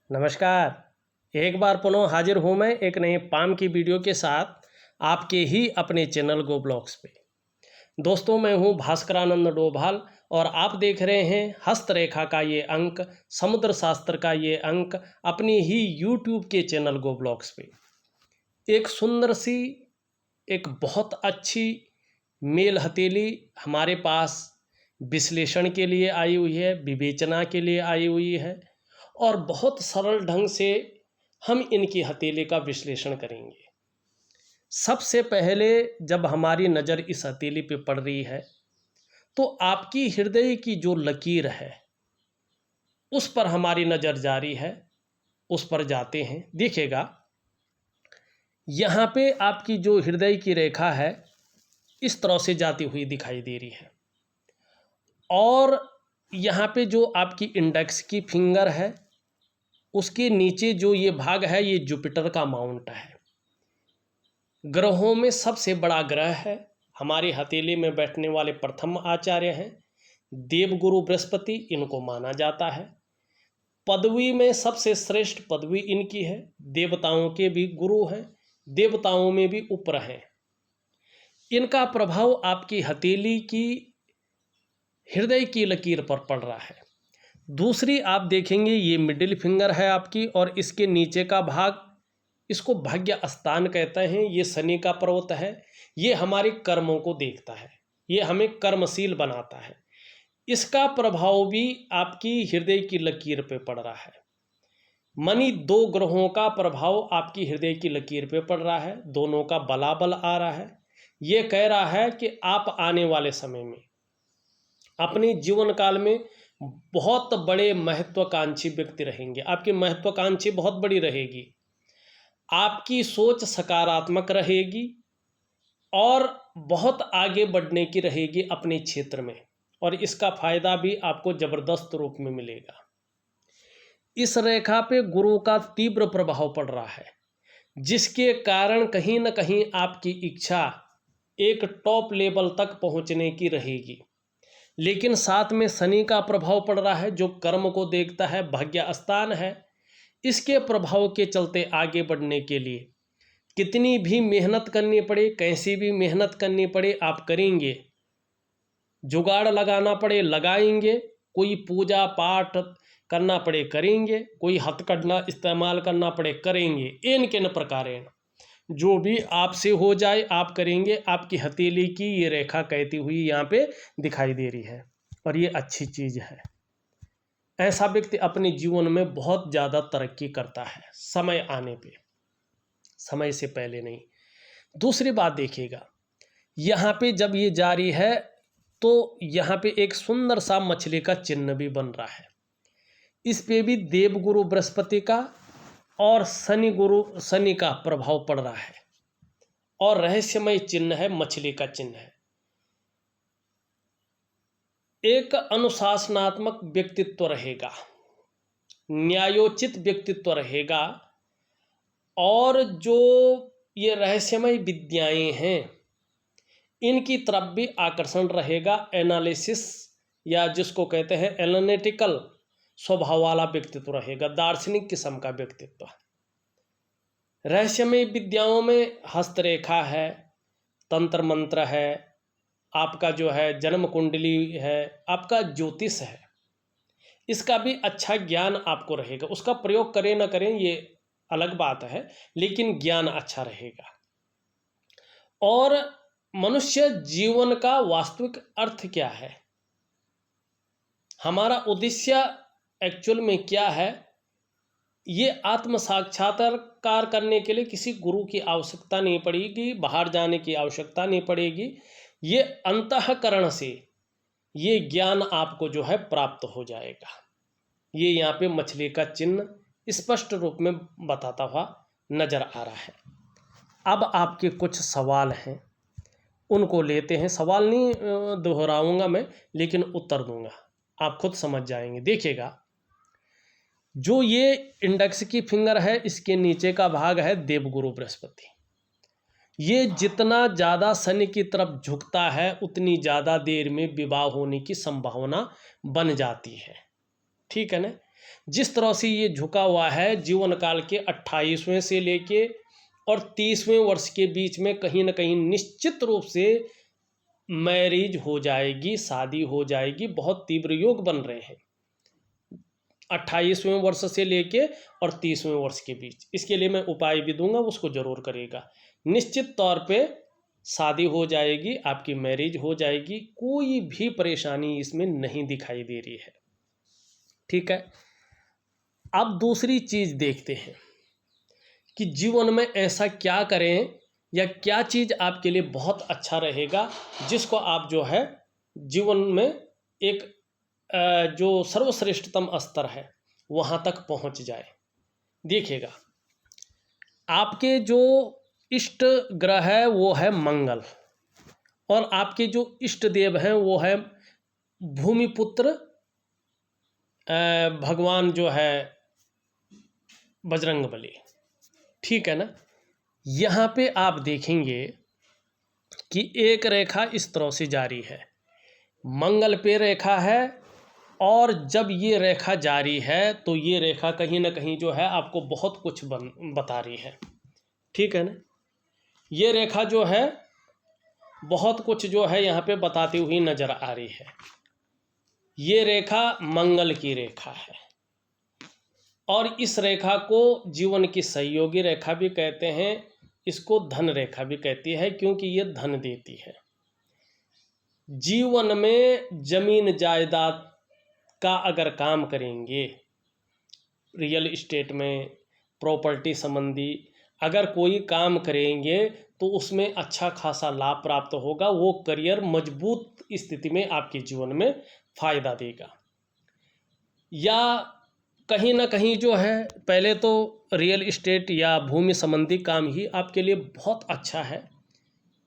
नमस्कार। एक बार पुनः हाजिर हूँ मैं एक नए पाम की वीडियो के साथ आपके ही अपने चैनल गो ब्लॉग्स पे। दोस्तों, मैं हूँ भास्करानंद डोभाल और आप देख रहे हैं हस्तरेखा का ये अंक, समुद्र शास्त्र का ये अंक अपनी ही यूट्यूब के चैनल गो ब्लॉग्स पे। एक सुंदर सी, एक बहुत अच्छी मेल हथेली हमारे पास विश्लेषण के लिए आई हुई है, विवेचना के लिए आई हुई है और बहुत सरल ढंग से हम इनकी हथेली का विश्लेषण करेंगे। सबसे पहले जब हमारी नज़र इस हथेली पे पड़ रही है तो आपकी हृदय की जो लकीर है उस पर हमारी नज़र जारी है, उस पर जाते हैं। देखिएगा, यहाँ पे आपकी जो हृदय की रेखा है इस तरह से जाती हुई दिखाई दे रही है और यहाँ पे जो आपकी इंडेक्स की फिंगर है उसके नीचे जो ये भाग है ये जुपिटर का माउंट है। ग्रहों में सबसे बड़ा ग्रह है, हमारी हथेली में बैठने वाले प्रथम आचार्य हैं देवगुरु बृहस्पति, इनको माना जाता है। पदवी में सबसे श्रेष्ठ पदवी इनकी है, देवताओं के भी गुरु हैं, देवताओं में भी ऊपर हैं। इनका प्रभाव आपकी हथेली की हृदय की लकीर पर पड़ रहा है। दूसरी आप देखेंगे ये मिडिल फिंगर है आपकी और इसके नीचे का भाग, इसको भाग्य स्थान कहते हैं। ये शनि का पर्वत है, ये हमारे कर्मों को देखता है, ये हमें कर्मशील बनाता है। इसका प्रभाव भी आपकी हृदय की लकीर पे पड़ रहा है। मनी दो ग्रहों का प्रभाव आपकी हृदय की लकीर पे पड़ रहा है, दोनों का बलाबल आ रहा है। ये कह रहा है कि आप आने वाले समय में अपने जीवन काल में बहुत बड़े महत्वाकांक्षी व्यक्ति रहेंगे। आपकी महत्वाकांक्षी बहुत बड़ी रहेगी, आपकी सोच सकारात्मक रहेगी और बहुत आगे बढ़ने की रहेगी अपने क्षेत्र में, और इसका फायदा भी आपको ज़बरदस्त रूप में मिलेगा। इस रेखा पे गुरु का तीव्र प्रभाव पड़ रहा है, जिसके कारण कहीं ना कहीं आपकी इच्छा एक टॉप लेवल तक पहुंचने की रहेगी। लेकिन साथ में शनि का प्रभाव पड़ रहा है जो कर्म को देखता है, भाग्य स्थान है। इसके प्रभाव के चलते आगे बढ़ने के लिए कितनी भी मेहनत करनी पड़े, कैसी भी मेहनत करनी पड़े आप करेंगे, जुगाड़ लगाना पड़े लगाएंगे, कोई पूजा पाठ करना पड़े करेंगे, कोई हथकंडा इस्तेमाल करना पड़े करेंगे। इन किन प्रकारेण जो भी आपसे हो जाए आप करेंगे। आपकी हथेली की ये रेखा कहती हुई यहाँ पे दिखाई दे रही है और ये अच्छी चीज़ है। ऐसा व्यक्ति अपने जीवन में बहुत ज़्यादा तरक्की करता है समय आने पे, समय से पहले नहीं। दूसरी बात देखिएगा, यहाँ पे जब ये जारी है तो यहाँ पे एक सुंदर सा मछली का चिन्ह भी बन रहा है। इस पे भी देवगुरु बृहस्पति का और शनि का प्रभाव पड़ रहा है और रहस्यमय चिन्ह है, मछली का चिन्ह है। एक अनुशासनात्मक व्यक्तित्व रहेगा, न्यायोचित व्यक्तित्व रहेगा और जो ये रहस्यमय विद्याएं हैं इनकी तरफ भी आकर्षण रहेगा। एनालिसिस या जिसको कहते हैं एनालिटिकल स्वभाव वाला व्यक्तित्व रहेगा, दार्शनिक किस्म का व्यक्तित्व। रहस्यमय विद्याओं में हस्तरेखा है, तंत्र मंत्र है, आपका जो है जन्म कुंडली है, आपका ज्योतिष है, इसका भी अच्छा ज्ञान आपको रहेगा। उसका प्रयोग करें ना करें ये अलग बात है, लेकिन ज्ञान अच्छा रहेगा। और मनुष्य जीवन का वास्तविक अर्थ क्या है, हमारा उद्देश्य एक्चुअल में क्या है, ये आत्म साक्षात्कार करने के लिए किसी गुरु की आवश्यकता नहीं पड़ेगी, बाहर जाने की आवश्यकता नहीं पड़ेगी। ये अंतःकरण से ये ज्ञान आपको जो है प्राप्त हो जाएगा। ये यहाँ पे मछली का चिन्ह स्पष्ट रूप में बताता हुआ नजर आ रहा है। अब आपके कुछ सवाल हैं, उनको लेते हैं। सवाल नहीं दोहराऊंगा मैं, लेकिन उत्तर दूंगा, आप खुद समझ जाएंगे। देखिएगा, जो ये इंडेक्स की फिंगर है इसके नीचे का भाग है देवगुरु बृहस्पति। ये जितना ज़्यादा शनि की तरफ झुकता है उतनी ज़्यादा देर में विवाह होने की संभावना बन जाती है, ठीक है ना। जिस तरह से ये झुका हुआ है, जीवन काल के 28वें से लेके और 30वें वर्ष के बीच में कहीं ना कहीं निश्चित रूप से मैरिज हो जाएगी, शादी हो जाएगी। बहुत तीव्र योग बन रहे हैं 28वें वर्ष से लेके और 30वें वर्ष के बीच। इसके लिए मैं उपाय भी दूंगा, उसको जरूर करेगा। निश्चित तौर पे शादी हो जाएगी, आपकी मैरिज हो जाएगी, कोई भी परेशानी इसमें नहीं दिखाई दे रही है। ठीक है, अब दूसरी चीज देखते हैं कि जीवन में ऐसा क्या करें या क्या चीज आपके लिए बहुत अच्छा रहेगा जिसको आप जो है जीवन में एक जो सर्वश्रेष्ठतम स्तर है वहाँ तक पहुँच जाए। देखिएगा, आपके जो इष्ट ग्रह है वो है मंगल, और आपके जो इष्ट देव हैं वो है भूमिपुत्र भगवान जो है बजरंगबली। ठीक है ना। यहाँ पे आप देखेंगे कि एक रेखा इस तरह से जारी है, मंगल पे रेखा है, और जब ये रेखा जारी है तो ये रेखा कहीं ना कहीं जो है आपको बहुत कुछ बता रही है। ठीक है ना। ये रेखा जो है बहुत कुछ जो है यहाँ पे बताती हुई नजर आ रही है। ये रेखा मंगल की रेखा है, और इस रेखा को जीवन की सहयोगी रेखा भी कहते हैं, इसको धन रेखा भी कहती है, क्योंकि ये धन देती है। जीवन में जमीन जायदाद का अगर काम करेंगे, रियल इस्टेट में, प्रॉपर्टी संबंधी अगर कोई काम करेंगे तो उसमें अच्छा खासा लाभ प्राप्त होगा। वो करियर मजबूत स्थिति में आपके जीवन में फायदा देगा। या कहीं ना कहीं जो है, पहले तो रियल इस्टेट या भूमि संबंधी काम ही आपके लिए बहुत अच्छा है,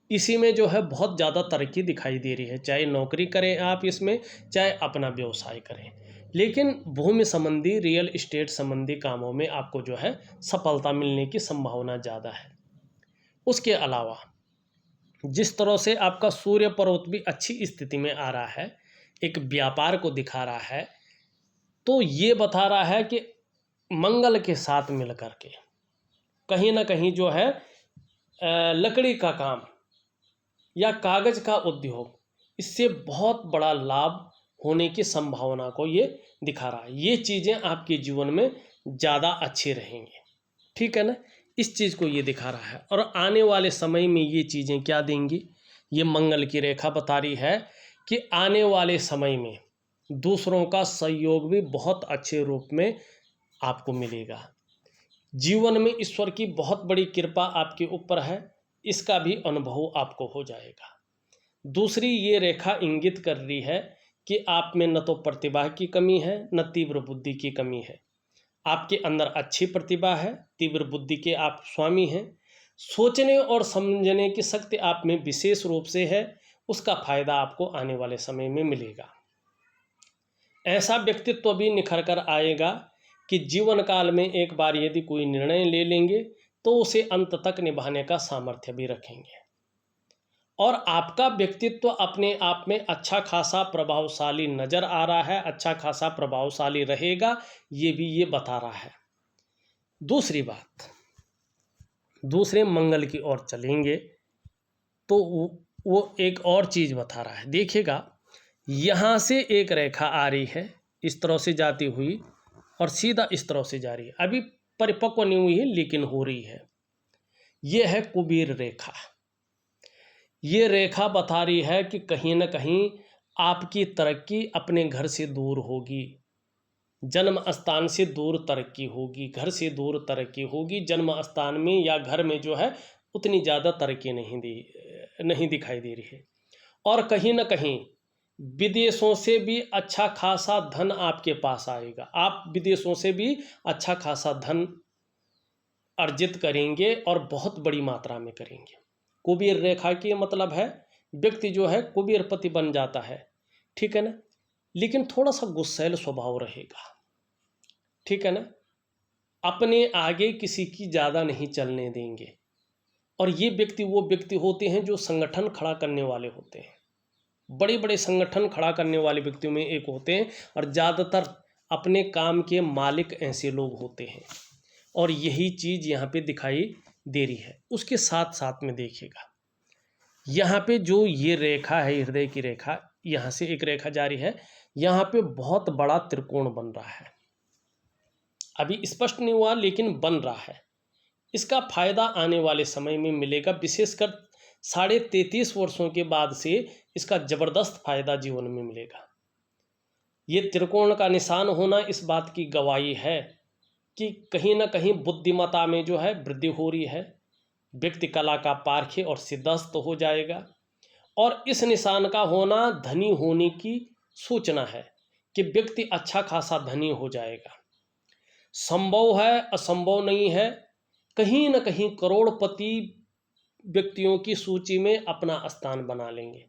इसी में जो है बहुत ज़्यादा तरक्की दिखाई दे रही है। चाहे नौकरी करें आप इसमें, चाहे अपना व्यवसाय करें, लेकिन भूमि संबंधी, रियल इस्टेट संबंधी कामों में आपको जो है सफलता मिलने की संभावना ज़्यादा है। उसके अलावा जिस तरह से आपका सूर्य पर्वत भी अच्छी स्थिति में आ रहा है, एक व्यापार को दिखा रहा है, तो ये बता रहा है कि मंगल के साथ मिलकर के कहीं ना कहीं जो है लकड़ी का काम या कागज का उद्योग, इससे बहुत बड़ा लाभ होने की संभावना को ये दिखा रहा है। ये चीज़ें आपके जीवन में ज़्यादा अच्छी रहेंगी। ठीक है ना। इस चीज़ को ये दिखा रहा है, और आने वाले समय में ये चीज़ें क्या देंगी, ये मंगल की रेखा बता रही है कि आने वाले समय में दूसरों का सहयोग भी बहुत अच्छे रूप में आपको मिलेगा। जीवन में ईश्वर की बहुत बड़ी कृपा आपके ऊपर है, इसका भी अनुभव आपको हो जाएगा। दूसरी ये रेखा इंगित कर रही है कि आप में न तो प्रतिभा की कमी है, न तीव्र बुद्धि की कमी है। आपके अंदर अच्छी प्रतिभा है, तीव्र बुद्धि के आप स्वामी हैं, सोचने और समझने की शक्ति आप में विशेष रूप से है, उसका फायदा आपको आने वाले समय में मिलेगा। ऐसा व्यक्तित्व भी निखर कर आएगा कि जीवन काल में एक बार यदि कोई निर्णय ले लेंगे तो उसे अंत तक निभाने का सामर्थ्य भी रखेंगे, और आपका व्यक्तित्व अपने आप में अच्छा खासा प्रभावशाली नजर आ रहा है, अच्छा खासा प्रभावशाली रहेगा, ये भी ये बता रहा है। दूसरी बात, दूसरे मंगल की ओर चलेंगे तो वो एक और चीज़ बता रहा है। देखिएगा, यहाँ से एक रेखा आ रही है इस तरह से जाती हुई, और सीधा इस तरह से जा रही है, अभी परिपक्व नहीं हुई है लेकिन हो रही है। ये है कुबेर रेखा। ये रेखा बता रही है कि कहीं ना कहीं आपकी तरक्की अपने घर से दूर होगी, जन्म स्थान से दूर तरक्की होगी, घर से दूर तरक्की होगी। जन्म स्थान में या घर में जो है उतनी ज़्यादा तरक्की नहीं दिखाई दे रही है। और कहीं ना कहीं विदेशों से भी अच्छा खासा धन आपके पास आएगा, आप विदेशों से भी अच्छा खासा धन अर्जित करेंगे और बहुत बड़ी मात्रा में करेंगे। कुबेर रेखा की मतलब है व्यक्ति जो है कुबेरपति बन जाता है। ठीक है ना। लेकिन थोड़ा सा गुस्सैल स्वभाव रहेगा। ठीक है ना। अपने आगे किसी की ज़्यादा नहीं चलने देंगे, और ये व्यक्ति वो व्यक्ति होते हैं जो संगठन खड़ा करने वाले होते हैं, बड़े बड़े संगठन खड़ा करने वाले व्यक्तियों में एक होते हैं, और ज़्यादातर अपने काम के मालिक ऐसे लोग होते हैं, और यही चीज़ यहाँ पे दिखाई दे रही है। उसके साथ साथ में देखिएगा, यहाँ पे जो ये रेखा है, हृदय की रेखा, यहाँ से एक रेखा जारी है, यहाँ पे बहुत बड़ा त्रिकोण बन रहा है। अभी स्पष्ट नहीं हुआ लेकिन बन रहा है। इसका फायदा आने वाले समय में मिलेगा, विशेषकर 33.5 वर्षों के बाद से इसका जबरदस्त फायदा जीवन में मिलेगा। ये त्रिकोण का निशान होना इस बात की गवाही है कि कहीं ना कहीं बुद्धिमत्ता में जो है वृद्धि हो रही है, व्यक्ति कला का पारखी और सिद्धस्त हो जाएगा। और इस निशान का होना धनी होने की सूचना है कि व्यक्ति अच्छा खासा धनी हो जाएगा। संभव है, असंभव नहीं है, कहीं न कहीं करोड़पति व्यक्तियों की सूची में अपना स्थान बना लेंगे।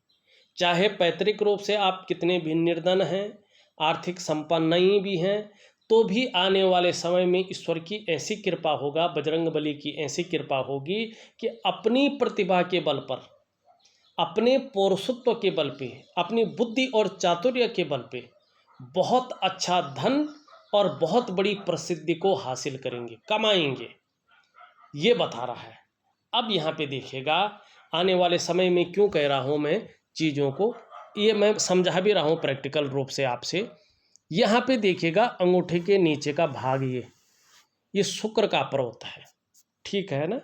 चाहे पैतृक रूप से आप कितने भी निर्धन हैं, आर्थिक संपन्न नहीं भी हैं, तो भी आने वाले समय में ईश्वर की ऐसी कृपा होगा, बजरंगबली की ऐसी कृपा होगी कि अपनी प्रतिभा के बल पर, अपने पौरुषत्व के बल पे, अपनी बुद्धि और चातुर्य के बल पे बहुत अच्छा धन और बहुत बड़ी प्रसिद्धि को हासिल करेंगे, कमाएंगे, ये बता रहा है। अब यहाँ पे देखिएगा, आने वाले समय में क्यों कह रहा हूँ मैं चीज़ों को, ये मैं समझा भी रहा हूँ प्रैक्टिकल रूप से आपसे। यहाँ पे देखिएगा, अंगूठे के नीचे का भाग ये शुक्र का पर्वत है, ठीक है ना।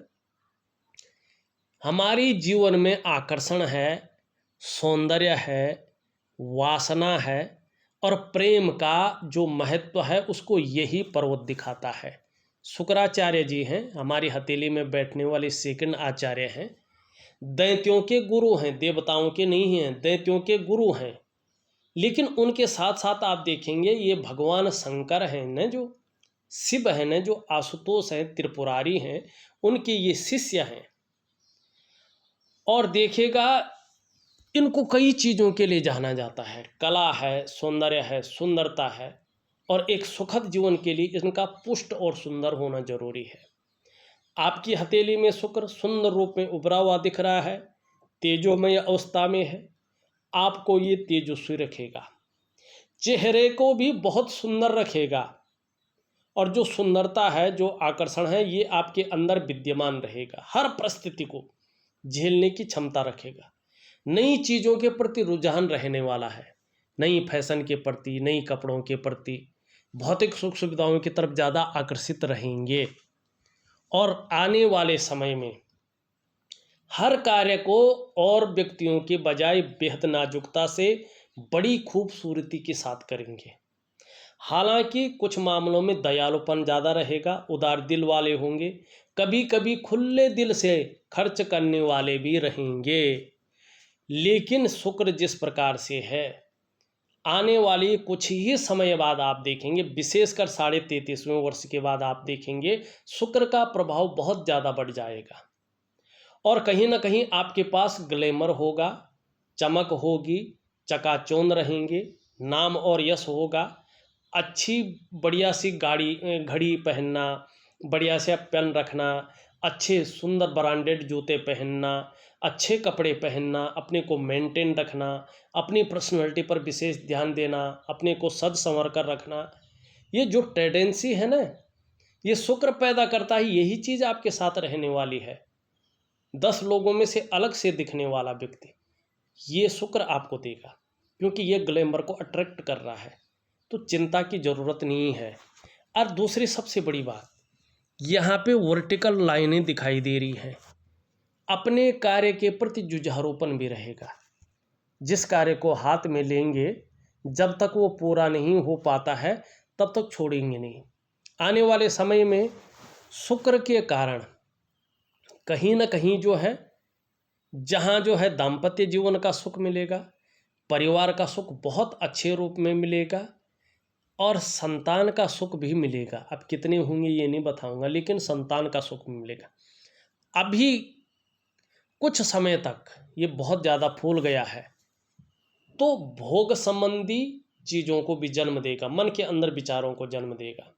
हमारी जीवन में आकर्षण है, सौंदर्य है, वासना है, और प्रेम का जो महत्व है उसको यही पर्वत दिखाता है। शुक्राचार्य जी हैं, हमारी हथेली में बैठने वाले सेकंड आचार्य हैं, दैत्यों के गुरु हैं, देवताओं के नहीं हैं, दैत्यों के गुरु हैं। लेकिन उनके साथ साथ आप देखेंगे ये भगवान शंकर हैं न, जो शिव हैं न, जो आशुतोष हैं, त्रिपुरारी हैं, उनके ये शिष्य हैं। और देखिएगा, इनको कई चीज़ों के लिए जाना जाता है, कला है, सौंदर्य है, सुंदरता है, और एक सुखद जीवन के लिए इनका पुष्ट और सुंदर होना जरूरी है। आपकी हथेली में शुक्र सुंदर रूप में उभरा हुआ दिख रहा है, तेजोमय अवस्था में है, आपको ये तेजस्वी रखेगा, चेहरे को भी बहुत सुंदर रखेगा, और जो सुंदरता है, जो आकर्षण है, ये आपके अंदर विद्यमान रहेगा, हर परिस्थिति को झेलने की क्षमता रखेगा। नई चीज़ों के प्रति रुझान रहने वाला है, नई फैशन के प्रति, नई कपड़ों के प्रति, भौतिक सुख सुविधाओं की तरफ ज़्यादा आकर्षित रहेंगे। और आने वाले समय में हर कार्य को और व्यक्तियों के बजाय बेहद नाजुकता से बड़ी खूबसूरती के साथ करेंगे। हालांकि कुछ मामलों में दयालुपन ज़्यादा रहेगा, उदार दिल वाले होंगे, कभी कभी खुले दिल से खर्च करने वाले भी रहेंगे। लेकिन शुक्र जिस प्रकार से है, आने वाली कुछ ही समय बाद आप देखेंगे, विशेषकर 33.5वें वर्ष के बाद आप देखेंगे शुक्र का प्रभाव बहुत ज़्यादा बढ़ जाएगा, और कहीं ना कहीं आपके पास ग्लैमर होगा, चमक होगी, चकाचौंध रहेंगे, नाम और यश होगा, अच्छी बढ़िया सी घड़ी पहनना, बढ़िया से पेन रखना, अच्छे सुंदर ब्रांडेड जूते पहनना, अच्छे कपड़े पहनना, अपने को मेंटेन रखना, अपनी पर्सनालिटी पर विशेष ध्यान देना, अपने को सज संवर कर रखना, ये जो टेंडेंसी है ना, ये शुक्र पैदा करता है। यही चीज़ आपके साथ रहने वाली है। 10 लोगों में से अलग से दिखने वाला व्यक्ति ये शुक्र आपको देगा, क्योंकि ये ग्लैमर को अट्रैक्ट कर रहा है, तो चिंता की ज़रूरत नहीं है। और दूसरी सबसे बड़ी बात, यहाँ पे वर्टिकल लाइनें दिखाई दे रही हैं, अपने कार्य के प्रति जुझारूपन भी रहेगा। जिस कार्य को हाथ में लेंगे, जब तक वो पूरा नहीं हो पाता है तब तक छोड़ेंगे नहीं। आने वाले समय में शुक्र के कारण कहीं ना कहीं जो है, जहाँ जो है दाम्पत्य जीवन का सुख मिलेगा, परिवार का सुख बहुत अच्छे रूप में मिलेगा, और संतान का सुख भी मिलेगा। अब कितने होंगे ये नहीं बताऊंगा, लेकिन संतान का सुख मिलेगा। अभी कुछ समय तक ये बहुत ज़्यादा फूल गया है, तो भोग संबंधी चीज़ों को भी जन्म देगा, मन के अंदर विचारों को जन्म देगा,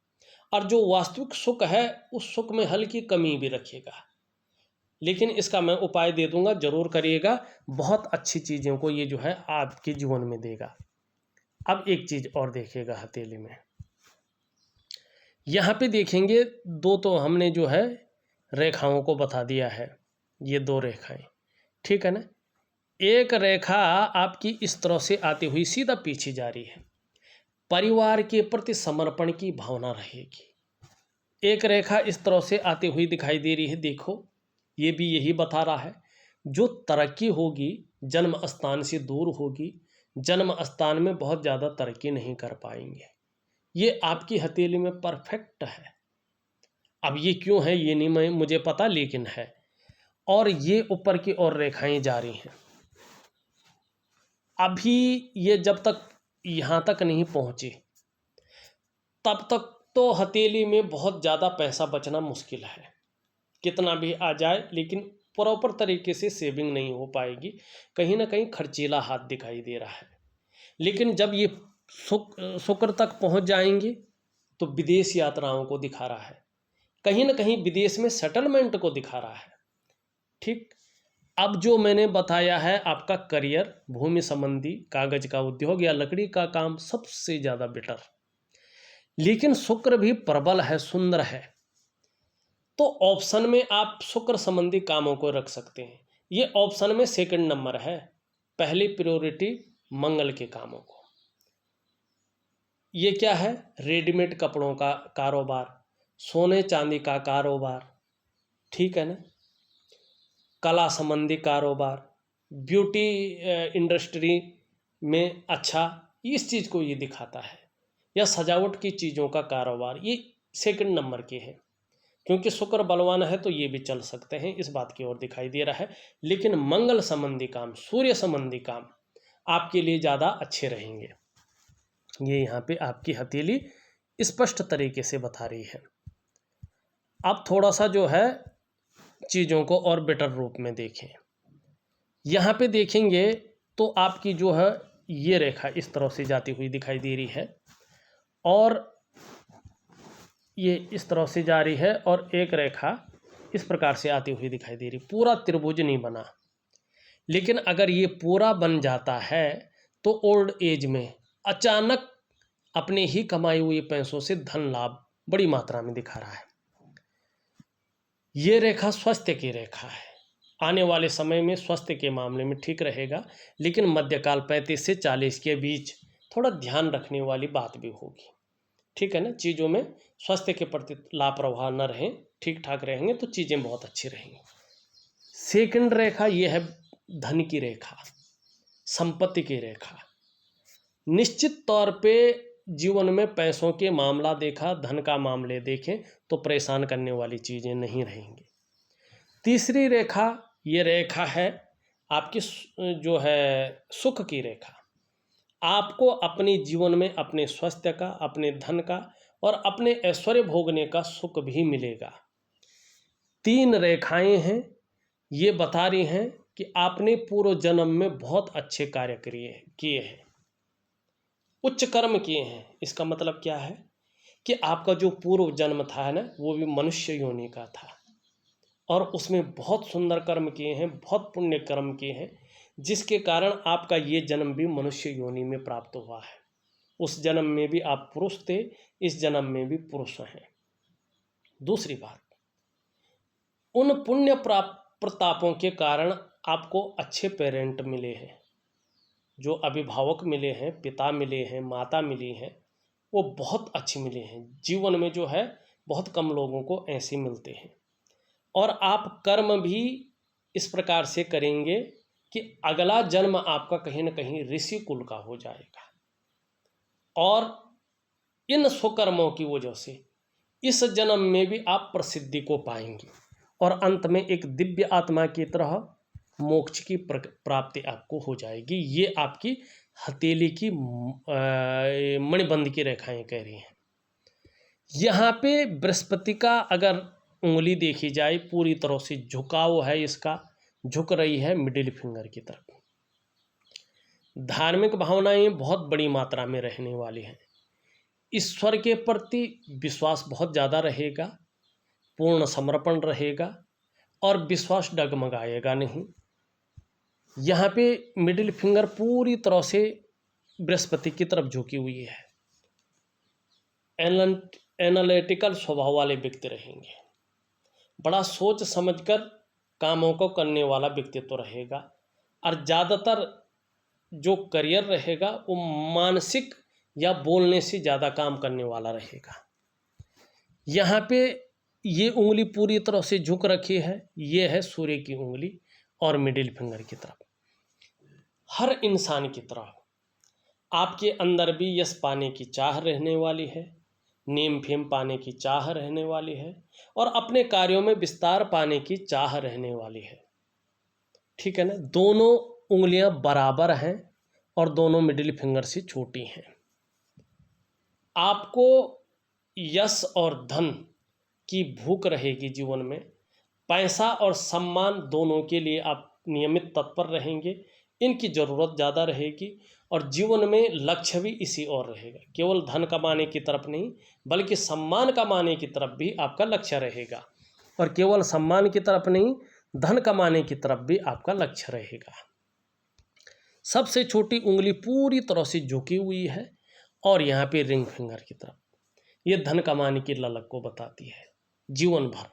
और जो वास्तविक सुख है उस सुख में हल्की कमी भी रखेगा। लेकिन इसका मैं उपाय दे दूंगा, जरूर करिएगा, बहुत अच्छी चीज़ों को ये जो है आपके जीवन में देगा। अब एक चीज़ और देखिएगा हथेली में, यहाँ पे देखेंगे दो तो हमने जो है रेखाओं को बता दिया है, ये दो रेखाएं, ठीक है ना। एक रेखा आपकी इस तरह से आती हुई सीधा पीछे जा रही है, परिवार के प्रति समर्पण की भावना रहेगी। एक रेखा इस तरह से आती हुई दिखाई दे रही है, देखो ये भी यही बता रहा है, जो तरक्की होगी जन्म स्थान से दूर होगी, जन्म स्थान में बहुत ज़्यादा तरक्की नहीं कर पाएंगे। ये आपकी हथेली में परफेक्ट है। अब ये क्यों है ये नहीं मुझे पता, लेकिन है। और ये ऊपर की ओर रेखाएं जा रही हैं। अभी ये जब तक यहाँ तक नहीं पहुँची तब तक तो हथेली में बहुत ज़्यादा पैसा बचना मुश्किल है, कितना भी आ जाए, लेकिन प्रॉपर तरीके से सेविंग नहीं हो पाएगी, कहीं ना कहीं खर्चीला हाथ दिखाई दे रहा है। लेकिन जब ये शुक्र तक पहुंच जाएंगे तो विदेश यात्राओं को दिखा रहा है, कहीं ना कहीं विदेश में सेटलमेंट को दिखा रहा है, ठीक। अब जो मैंने बताया है आपका करियर, भूमि संबंधी, कागज का उद्योग या लकड़ी का काम सबसे ज़्यादा बेटर, लेकिन शुक्र भी प्रबल है, सुंदर है, तो ऑप्शन में आप शुक्र संबंधी कामों को रख सकते हैं। ये ऑप्शन में सेकंड नंबर है, पहली प्रायोरिटी मंगल के कामों को। ये क्या है, रेडीमेड कपड़ों का कारोबार, सोने चांदी का कारोबार, ठीक है ना, कला संबंधी कारोबार, ब्यूटी इंडस्ट्री में अच्छा, इस चीज़ को ये दिखाता है, या सजावट की चीज़ों का कारोबार, ये सेकंड नंबर के हैं। क्योंकि शुक्र बलवान है तो ये भी चल सकते हैं, इस बात की ओर दिखाई दे रहा है। लेकिन मंगल संबंधी काम, सूर्य संबंधी काम आपके लिए ज़्यादा अच्छे रहेंगे। ये यहाँ पे आपकी हथेली स्पष्ट तरीके से बता रही है। अब थोड़ा सा जो है चीज़ों को और बेटर रूप में देखें। यहाँ पे देखेंगे तो आपकी जो है ये रेखा इस तरह से जाती हुई दिखाई दे रही है, और ये इस तरह से जा रही है, और एक रेखा इस प्रकार से आती हुई दिखाई दे रही, पूरा त्रिभुज नहीं बना। लेकिन अगर ये पूरा बन जाता है तो ओल्ड एज में अचानक अपने ही कमाई हुए पैसों से धन लाभ बड़ी मात्रा में दिखा रहा है। ये रेखा स्वास्थ्य की रेखा है, आने वाले समय में स्वास्थ्य के मामले में ठीक रहेगा, लेकिन मध्यकाल 35 से 40 के बीच थोड़ा ध्यान रखने वाली बात भी होगी, ठीक है ना। चीज़ों में स्वास्थ्य के प्रति लापरवाह न रहें, ठीक ठाक रहेंगे तो चीज़ें बहुत अच्छी रहेंगी। सेकंड रेखा ये है धन की रेखा, संपत्ति की रेखा। निश्चित तौर पे जीवन में पैसों के मामला देखा, धन का मामले देखें तो परेशान करने वाली चीज़ें नहीं रहेंगी। तीसरी रेखा ये रेखा है आपकी जो है सुख की रेखा। आपको अपने जीवन में अपने स्वास्थ्य का, अपने धन का और अपने ऐश्वर्य भोगने का सुख भी मिलेगा। तीन रेखाएं हैं, ये बता रही हैं कि आपने पूर्व जन्म में बहुत अच्छे कार्य किए हैं, उच्च कर्म किए हैं। इसका मतलब क्या है कि आपका जो पूर्व जन्म था ना, वो भी मनुष्य योनि का था, और उसमें बहुत सुंदर कर्म किए हैं, बहुत पुण्य कर्म किए हैं, जिसके कारण आपका ये जन्म भी मनुष्य योनि में प्राप्त हुआ है। उस जन्म में भी आप पुरुष थे, इस जन्म में भी पुरुष हैं। दूसरी बात, उन पुण्य प्रतापों के कारण आपको अच्छे पेरेंट मिले हैं, जो अभिभावक मिले हैं, पिता मिले हैं, माता मिली हैं, वो बहुत अच्छे मिले हैं। जीवन में जो है बहुत कम लोगों को ऐसे मिलते हैं। और आप कर्म भी इस प्रकार से करेंगे कि अगला जन्म आपका कहीं ना कहीं ऋषि कुल का हो जाएगा, और इन स्वकर्मों की वजह से इस जन्म में भी आप प्रसिद्धि को पाएंगे, और अंत में एक दिव्य आत्मा की तरह मोक्ष की प्राप्ति आपको हो जाएगी। ये आपकी हथेली की मणिबंध की रेखाएं कह रही हैं। यहाँ पे बृहस्पति का अगर उंगली देखी जाए, पूरी तरह से झुकाव है, इसका झुक रही है मिडिल फिंगर की तरफ। धार्मिक भावनाएं बहुत बड़ी मात्रा में रहने वाली हैं, ईश्वर के प्रति विश्वास बहुत ज़्यादा रहेगा, पूर्ण समर्पण रहेगा, और विश्वास डगमगाएगा नहीं। यहाँ पे मिडिल फिंगर पूरी तरह से बृहस्पति की तरफ झुकी हुई है। एनालिटिकल स्वभाव वाले व्यक्ति रहेंगे। बड़ा सोच समझकर कामों को करने वाला व्यक्तित्व रहेगा। और ज़्यादातर जो करियर रहेगा वो मानसिक या बोलने से ज़्यादा काम करने वाला रहेगा। यहाँ पे ये उंगली पूरी तरह से झुक रखी है, ये है सूर्य की उंगली और मिडिल फिंगर की तरफ। हर इंसान की तरह आपके अंदर भी यश पाने की चाह रहने वाली है, नेम फेम पाने की चाह रहने वाली है और अपने कार्यों में विस्तार पाने की चाह रहने वाली है। ठीक है ना। दोनों उंगलियां बराबर हैं और दोनों मिडिल फिंगर से छोटी हैं। आपको यश और धन की भूख रहेगी जीवन में। पैसा और सम्मान दोनों के लिए आप नियमित तत्पर रहेंगे, इनकी ज़रूरत ज़्यादा रहेगी। और जीवन में लक्ष्य भी इसी ओर रहेगा, केवल धन कमाने की तरफ नहीं बल्कि सम्मान कमाने की तरफ भी आपका लक्ष्य रहेगा। और केवल सम्मान की तरफ नहीं, धन कमाने की तरफ भी आपका लक्ष्य रहेगा। सबसे छोटी उंगली पूरी तरह से झुकी हुई है और यहाँ पे रिंग फिंगर की तरफ, ये धन कमाने की ललक को बताती है जीवन भर।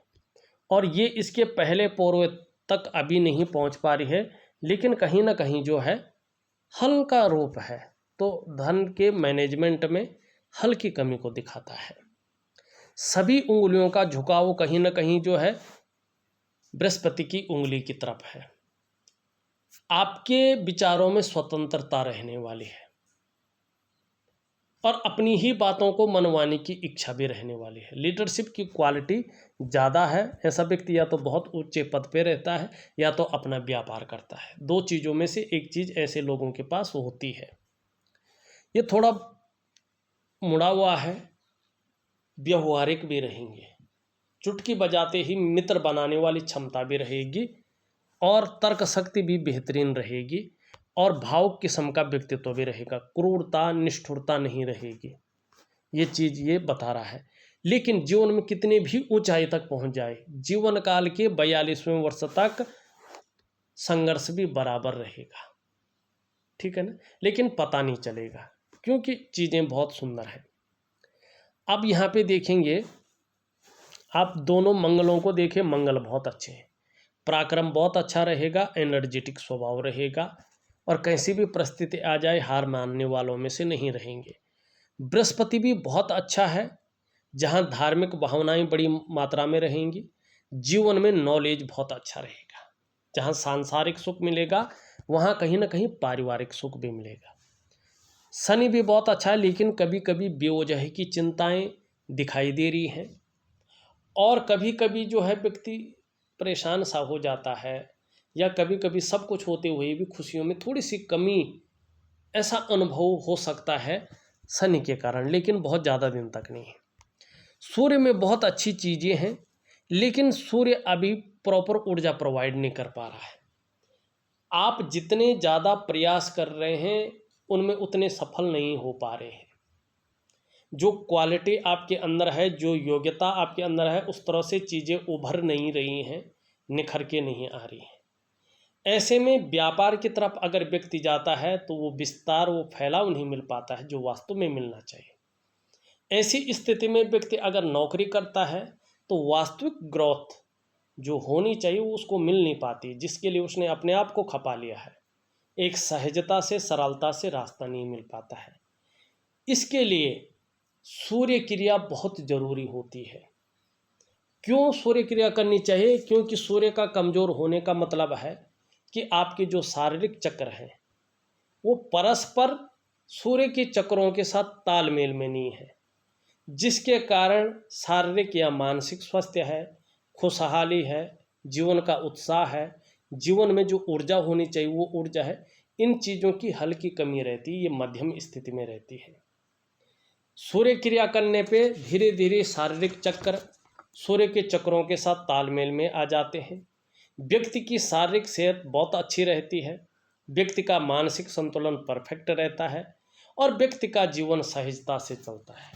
और ये इसके पहले पोरों तक अभी नहीं पहुँच पा रही है, लेकिन कहीं ना कहीं जो है हल्का रूप है, तो धन के मैनेजमेंट में हल्की कमी को दिखाता है। सभी उंगलियों का झुकाव कहीं ना कहीं जो है बृहस्पति की उंगली की तरफ है। आपके विचारों में स्वतंत्रता रहने वाली है और अपनी ही बातों को मनवाने की इच्छा भी रहने वाली है। लीडरशिप की क्वालिटी ज़्यादा है। ऐसा व्यक्ति या तो बहुत ऊंचे पद पे रहता है या तो अपना व्यापार करता है। दो चीज़ों में से एक चीज़ ऐसे लोगों के पास होती है। ये थोड़ा मुड़ा हुआ है, व्यवहारिक भी रहेंगे, चुटकी बजाते ही मित्र बनाने वाली क्षमता भी रहेगी और तर्क शक्ति भी बेहतरीन रहेगी और भावुक किस्म का व्यक्तित्व भी रहेगा। क्रूरता निष्ठुरता नहीं रहेगी, ये चीज़ ये बता रहा है। लेकिन जीवन में कितने भी ऊंचाई तक पहुंच जाए, जीवन काल के 42वें वर्ष तक संघर्ष भी बराबर रहेगा। ठीक है ना। लेकिन पता नहीं चलेगा क्योंकि चीज़ें बहुत सुंदर हैं। अब यहाँ पे देखेंगे आप दोनों मंगलों को देखें, मंगल बहुत अच्छे हैं, पराक्रम बहुत अच्छा रहेगा, एनर्जेटिक स्वभाव रहेगा और कैसी भी परिस्थिति आ जाए हार मानने वालों में से नहीं रहेंगे। बृहस्पति भी बहुत अच्छा है, जहाँ धार्मिक भावनाएं बड़ी मात्रा में रहेंगी। जीवन में नॉलेज बहुत अच्छा रहेगा, जहाँ सांसारिक सुख मिलेगा वहाँ कहीं ना कहीं पारिवारिक सुख भी मिलेगा। शनि भी बहुत अच्छा है, लेकिन कभी कभी बेवजह की चिंताएं दिखाई दे रही हैं और कभी कभी जो है व्यक्ति परेशान सा हो जाता है या कभी कभी सब कुछ होते हुए भी खुशियों में थोड़ी सी कमी, ऐसा अनुभव हो सकता है शनि के कारण, लेकिन बहुत ज़्यादा दिन तक नहीं है। सूर्य में बहुत अच्छी चीज़ें हैं, लेकिन सूर्य अभी प्रॉपर ऊर्जा प्रोवाइड नहीं कर पा रहा है। आप जितने ज़्यादा प्रयास कर रहे हैं उनमें उतने सफल नहीं हो पा रहे हैं। जो क्वालिटी आपके अंदर है, जो योग्यता आपके अंदर है, उस तरह से चीज़ें उभर नहीं रही हैं, निखर के नहीं आ रही हैं। ऐसे में व्यापार की तरफ अगर व्यक्ति जाता है तो वो विस्तार, वो फैलाव नहीं मिल पाता है जो वास्तव में मिलना चाहिए। ऐसी स्थिति में व्यक्ति अगर नौकरी करता है तो वास्तविक ग्रोथ जो होनी चाहिए वो उसको मिल नहीं पाती, जिसके लिए उसने अपने आप को खपा लिया है। एक सहजता से, सरलता से रास्ता नहीं मिल पाता है। इसके लिए सूर्य क्रिया बहुत जरूरी होती है। क्यों सूर्य क्रिया करनी चाहिए? क्योंकि सूर्य का कमजोर होने का मतलब है कि आपके जो शारीरिक चक्र हैं वो परस्पर सूर्य के चक्रों के साथ तालमेल में नहीं है, जिसके कारण शारीरिक या मानसिक स्वास्थ्य है, खुशहाली है, जीवन का उत्साह है, जीवन में जो ऊर्जा होनी चाहिए वो ऊर्जा है, इन चीज़ों की हल्की कमी रहती है, ये मध्यम स्थिति में रहती है। सूर्य क्रिया करने पे धीरे धीरे शारीरिक चक्र सूर्य के चक्रों के साथ तालमेल में आ जाते हैं। व्यक्ति की शारीरिक सेहत बहुत अच्छी रहती है, व्यक्ति का मानसिक संतुलन परफेक्ट रहता है और व्यक्ति का जीवन सहजता से चलता है।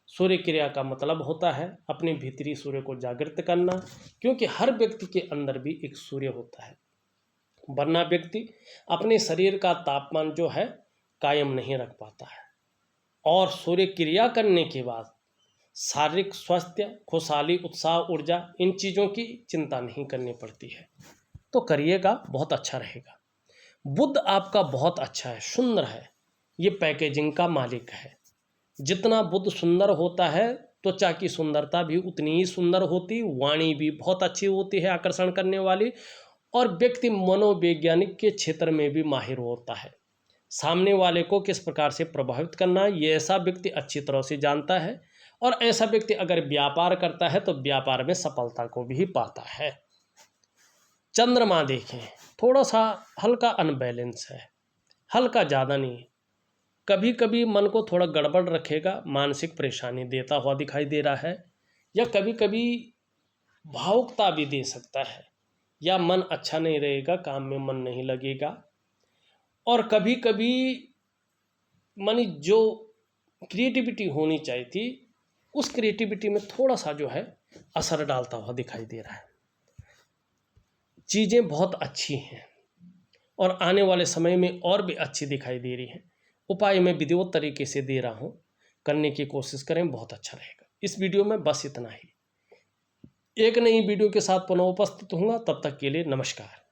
सूर्य क्रिया का मतलब होता है अपने भीतरी सूर्य को जागृत करना, क्योंकि हर व्यक्ति के अंदर भी एक सूर्य होता है, वरना व्यक्ति अपने शरीर का तापमान जो है कायम नहीं रख पाता है। और सूर्य क्रिया करने के बाद शारीरिक स्वास्थ्य, खुशहाली, उत्साह, ऊर्जा, इन चीज़ों की चिंता नहीं करनी पड़ती है। तो करिएगा, बहुत अच्छा रहेगा। बुध आपका बहुत अच्छा है, सुंदर है, ये पैकेजिंग का मालिक है। जितना बुध सुंदर होता है, त्वचा की सुंदरता भी उतनी ही सुंदर होती, वाणी भी बहुत अच्छी होती है, आकर्षण करने वाली, और व्यक्ति मनोवैज्ञानिक के क्षेत्र में भी माहिर होता है। सामने वाले को किस प्रकार से प्रभावित करना है, ये ऐसा व्यक्ति अच्छी तरह से जानता है, और ऐसा व्यक्ति अगर व्यापार करता है तो व्यापार में सफलता को भी पाता है। चंद्रमा देखें, थोड़ा सा हल्का अनबैलेंस है, हल्का ज़्यादा नहीं, कभी कभी मन को थोड़ा गड़बड़ रखेगा, मानसिक परेशानी देता हुआ दिखाई दे रहा है, या कभी कभी भावुकता भी दे सकता है, या मन अच्छा नहीं रहेगा, काम में मन नहीं लगेगा, और कभी कभी मानी जो क्रिएटिविटी होनी चाहिए थी उस क्रिएटिविटी में थोड़ा सा जो है असर डालता हुआ दिखाई दे रहा है। चीज़ें बहुत अच्छी हैं और आने वाले समय में और भी अच्छी दिखाई दे रही हैं। उपाय मैं विधिवत तरीके से दे रहा हूँ, करने की कोशिश करें, बहुत अच्छा रहेगा। इस वीडियो में बस इतना ही। एक नई वीडियो के साथ पुनः उपस्थित होऊंगा, तब तक के लिए नमस्कार।